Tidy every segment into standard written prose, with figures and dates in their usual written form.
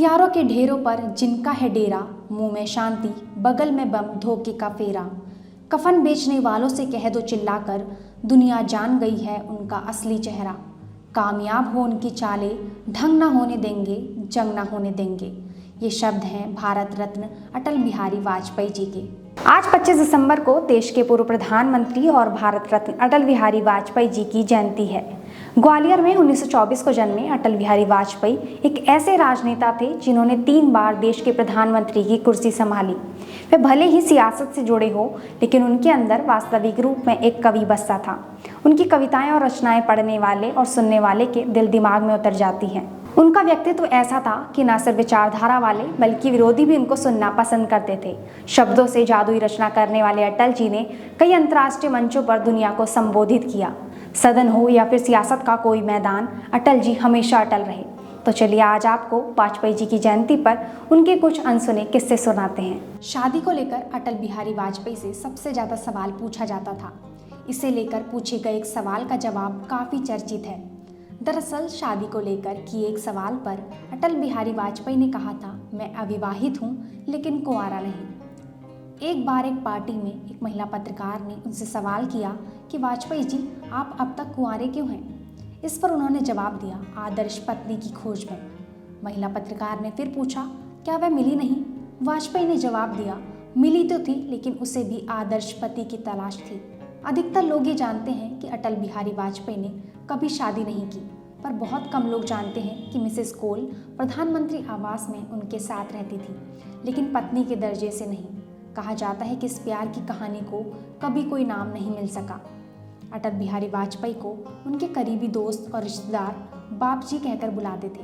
हथियारों के ढेरों पर जिनका है डेरा, मुंह में शांति बगल में बम धोखे का फेरा। कफन बेचने वालों से कह दो चिल्लाकर, दुनिया जान गई है उनका असली चेहरा। कामयाब हो उनकी चालें, ढंग ना होने देंगे, जंग ना होने देंगे। ये शब्द हैं भारत रत्न अटल बिहारी वाजपेयी जी के। आज 25 दिसंबर को देश के पूर्व प्रधानमंत्री और भारत रत्न अटल बिहारी वाजपेयी जी की जयंती है। ग्वालियर में 1924 को जन्मे अटल बिहारी वाजपेयी एक ऐसे राजनेता थे जिन्होंने 3 बार देश के प्रधानमंत्री की कुर्सी संभाली। वे भले ही सियासत से जुड़े हो, लेकिन उनके अंदर वास्तविक रूप में एक कवि बसता था। उनकी कविताएं और रचनाएं पढ़ने वाले और सुनने वाले के दिल दिमाग में उतर जाती हैं। उनका व्यक्तित्व ऐसा था कि न सिर्फ विचारधारा वाले बल्कि विरोधी भी उनको सुनना पसंद करते थे। शब्दों से जादुई रचना करने वाले अटल जी ने कई अंतर्राष्ट्रीय मंचों पर दुनिया को संबोधित किया। सदन हो या फिर सियासत का कोई मैदान, अटल जी हमेशा अटल रहे। तो चलिए आज आपको वाजपेयी जी की जयंती पर उनके कुछ अनसुने किस्से सुनाते हैं। शादी को लेकर अटल बिहारी वाजपेयी से सबसे ज्यादा सवाल पूछा जाता था। इसे लेकर पूछे गए एक सवाल का जवाब काफी चर्चित है। दरअसल शादी को लेकर किए एक सवाल पर अटल बिहारी वाजपेयी ने कहा था, मैं अविवाहित हूँ लेकिन कुंवारा नहीं। एक बार एक पार्टी में एक महिला पत्रकार ने उनसे सवाल किया कि वाजपेयी जी, आप अब तक कुंवारे क्यों हैं? इस पर उन्होंने जवाब दिया, आदर्श पत्नी की खोज में। महिला पत्रकार ने फिर पूछा, क्या वह मिली नहीं? वाजपेयी ने जवाब दिया, मिली तो थी लेकिन उसे भी आदर्श पति की तलाश थी। अधिकतर लोग ये जानते हैं कि अटल बिहारी वाजपेयी ने कभी शादी नहीं की, पर बहुत कम लोग जानते हैं कि मिसेस कोल प्रधानमंत्री आवास में उनके साथ रहती थी, लेकिन पत्नी के दर्जे से नहीं। कहा जाता है कि इस प्यार की कहानी को कभी कोई नाम नहीं मिल सका। अटल बिहारी वाजपेयी को उनके करीबी दोस्त और रिश्तेदार बाप जी कहकर बुलाते थे।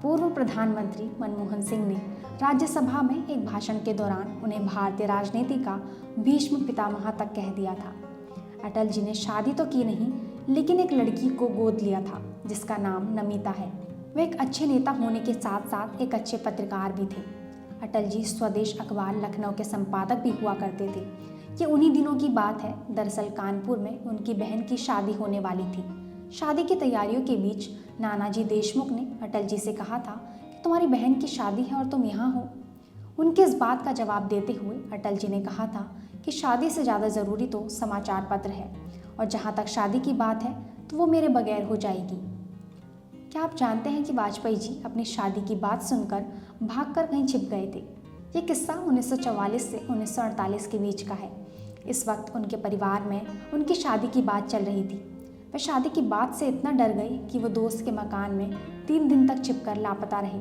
पूर्व प्रधानमंत्री मनमोहन सिंह ने राज्यसभा में एक भाषण के दौरान उन्हें भारतीय राजनीति का भीष्म पितामह तक कह दिया था। अटल जी ने शादी तो की नहीं, लेकिन एक लड़की को गोद लिया था जिसका नाम नमिता है। वे एक अच्छे नेता होने के साथ साथ एक अच्छे पत्रकार भी थे। अटल जी स्वदेश अखबार लखनऊ के संपादक भी हुआ करते थे। ये उन्हीं दिनों की बात है। दरअसल कानपुर में उनकी बहन की शादी होने वाली थी। शादी की तैयारियों के बीच नानाजी देशमुख ने अटल जी से कहा था कि तुम्हारी बहन की शादी है और तुम यहाँ हो। उनके इस बात का जवाब देते हुए अटल जी ने कहा था कि शादी से ज़्यादा ज़रूरी तो समाचार पत्र है, और जहाँ तक शादी की बात है तो वो मेरे बगैर हो जाएगी। क्या आप जानते हैं कि वाजपेयी जी अपनी शादी की बात सुनकर भागकर कहीं छिप गए थे? ये किस्सा 1944 से 1948 के बीच का है। इस वक्त उनके परिवार में उनकी शादी की बात चल रही थी। वे शादी की बात से इतना डर गए कि वो दोस्त के मकान में 3 दिन तक छिपकर लापता रहे।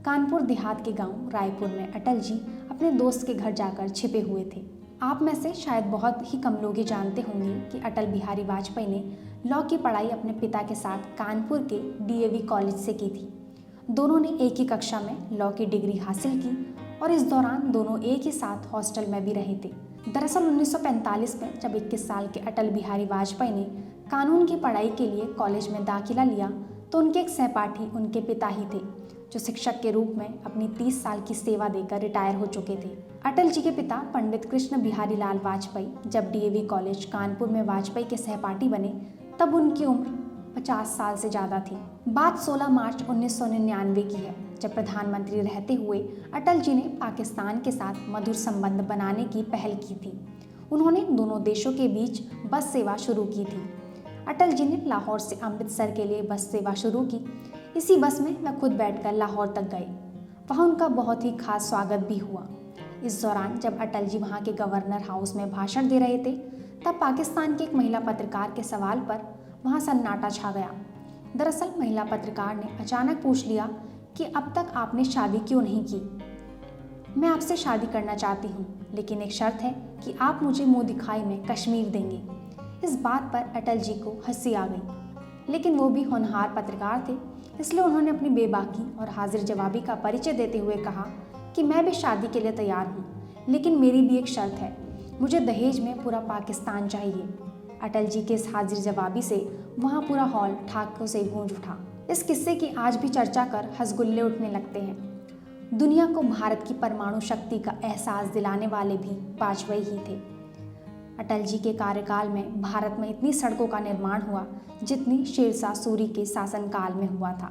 कानपुर देहात के गांव रायपुर में अटल जी अपने दोस्त के घर जाकर छिपे हुए थे। आप में से शायद बहुत ही कम लोग ये जानते होंगे कि अटल बिहारी वाजपेयी ने लॉ की पढ़ाई अपने पिता के साथ कानपुर के डीएवी कॉलेज से की थी। दोनों ने एक ही कक्षा में लॉ की डिग्री हासिल की और इस दौरान दोनों एक ही साथ हॉस्टल में भी रहे थे। दरअसल 1945 में जब 21 साल के अटल बिहारी वाजपेयी ने कानून की पढ़ाई के लिए कॉलेज में दाखिला लिया तो उनके एक सहपाठी उनके पिता ही थे, जो शिक्षक के रूप में अपनी 30 साल की सेवा देकर रिटायर हो चुके थे। अटल जी के पिता पंडित कृष्ण बिहारी लाल वाजपेयी जब डीएवी कॉलेज कानपुर में वाजपेयी के सहपाठी बने तब उनकी उम्र 50 साल से ज़्यादा थी। बात 16 मार्च 1999 की है, जब प्रधानमंत्री रहते हुए अटल जी ने पाकिस्तान के साथ मधुर संबंध बनाने की पहल की थी। उन्होंने दोनों देशों के बीच बस सेवा शुरू की थी। अटल जी ने लाहौर से अमृतसर के लिए बस सेवा शुरू की। इसी बस में वह खुद बैठकर लाहौर तक गए। वहाँ उनका बहुत ही खास स्वागत भी हुआ। इस दौरान जब अटल जी वहाँ के गवर्नर हाउस में भाषण दे रहे थे तब पाकिस्तान की एक महिला पत्रकार के सवाल पर वहाँ सन्नाटा छा गया। दरअसल महिला पत्रकार ने अचानक पूछ लिया कि अब तक आपने शादी क्यों नहीं की? मैं आपसे शादी करना चाहती हूँ, लेकिन एक शर्त है कि आप मुझे मुँह दिखाई में कश्मीर देंगे। इस बात पर अटल जी को हंसी आ गई, लेकिन वो भी होनहार पत्रकार थे, इसलिए उन्होंने अपनी बेबाकी और हाजिर जवाबी का परिचय देते हुए कहा कि मैं भी शादी के लिए तैयार हूँ, लेकिन मेरी भी एक शर्त है, मुझे दहेज में पूरा पाकिस्तान चाहिए। अटल जी के इस हाजिर जवाबी से वहाँ पूरा हॉल ठाकों से गूंज उठा। इस किस्से की आज भी चर्चा कर हंसगुल्ले उठने लगते हैं। दुनिया को भारत की परमाणु शक्ति का एहसास दिलाने वाले भी वाजपेयी ही थे। अटल जी के कार्यकाल में भारत में इतनी सड़कों का निर्माण हुआ जितनी शेरशाह सूरी के शासनकाल में हुआ था।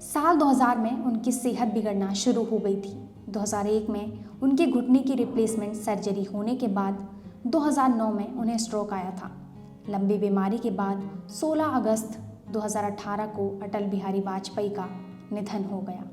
साल 2000 में उनकी सेहत बिगड़ना शुरू हो गई थी। 2001 में उनके घुटने की रिप्लेसमेंट सर्जरी होने के बाद 2009 में उन्हें स्ट्रोक आया था। लंबी बीमारी के बाद 16 अगस्त 2018 को अटल बिहारी वाजपेयी का निधन हो गया।